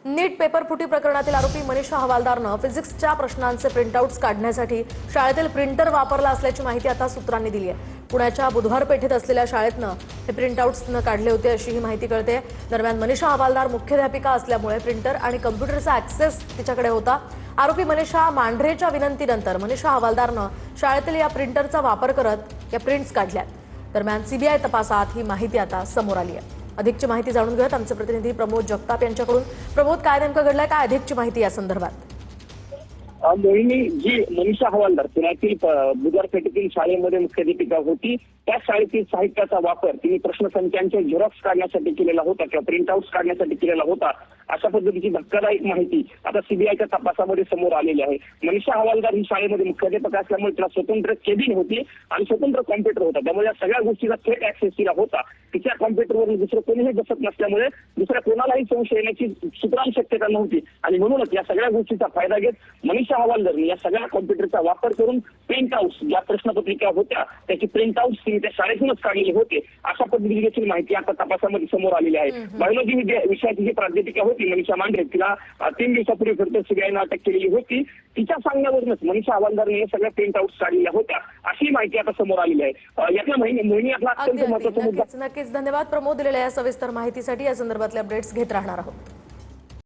नीट paper फुटी प्रकरणातील आरोपी मनीषा हवालदारनं फिजिक्सच्या प्रश्नांचे प्रिंटआउट्स काढण्यासाठी शाळेतील प्रिंटर वापरला असल्याची माहिती आता सूत्रांनी दिली आहे। पुण्याच्या बुधवार पेठेत असलेल्या शाळेतनं हे प्रिंटआउट्स काढले होते अशी ही माहिती कळते। दरम्यान मनीषा हवालदार मुख्याध्यापिका असल्यामुळे प्रिंटर आणि कॉम्प्युटरचा ऍक्सेस तिच्याकडे होता। आरोपी मनीषा मांढरेच्या विनंतीनंतर मनीषा हवालदारनं शाळेतील या प्रिंटरचा वापर करत या प्रिंट्स काढल्या। दरम्यान सीबीआय तपासात ही माहिती आता समोर आली आहे। अधिकची माहिती जाणून घेऊयात आमचे प्रतिनिधी प्रमोद जगताप यांच्याकडून। प्रमोद, काय नेमकं घडलंय, काय अधिकची माहिती या संदर्भात? मोहिनी जी मनीषा हवालदार पुण्यातील बुधवार पेठेतील शाळेमध्ये मुख्याध्यापिका होती, त्या शाळेतील साहित्याचा वापर तिने प्रश्नसंचांचे झेरॉक्स काढण्यासाठी केलेला होता किंवा प्रिंटआउट्स काढण्यासाठी केलेला होता, अशा पद्धतीची धक्कादायक माहिती आता सीबीआयच्या तपासामध्ये समोर आलेली आहे। मनीषा हवालदार ही शाळेमध्ये मुख्याध्यापक असल्यामुळे तिला स्वतंत्र केबिन होती आणि स्वतंत्र कॉम्प्युटर होता, त्यामुळे या सगळ्या गोष्टीचा थेट ऍक्सेस तिला होता। तिच्या कॉम्प्युटरवरून दुसरं कोणीही बसत नसल्यामुळे दुसऱ्या कोणालाही संशय येण्याची सुतराम शक्यता नव्हती आणि म्हणूनच या सगळ्या गोष्टीचा फायदा घेत मनीषा हवालदारने या सगळ्या कॉम्प्युटरचा वापर करून प्रिंटआउट्स, ज्या प्रश्नपत्रिका होत्या त्याची प्रिंटआउट्स तिने त्या शाळेतूनच काढलेली होते, अशा पद्धतीची देखील माहिती आता तपासामध्ये समोर आलेली आहे। बायोलॉजी विषयाची जी प्राध्यापिका होती मनीषा मांढरे, तिला 3 दिवसापूर्वी फक्त सीबीआयने अटक केलेली होती। तिच्या सांगण्यावरूनच मनीषा हवालदारने या सगळ्या प्रिंटआउट्स काढलेल्या होत्या, अशी माहिती आता समोर आलेली आहे। यातला मोहिनी आपला अत्यंत महत्त्वाचा मुद्दा। नक्कीच धन्यवाद प्रमोद, दिलेल्या या सविस्तर माहितीसाठी। या संदर्भातले अपडेट्स घेत राहणार आहोत।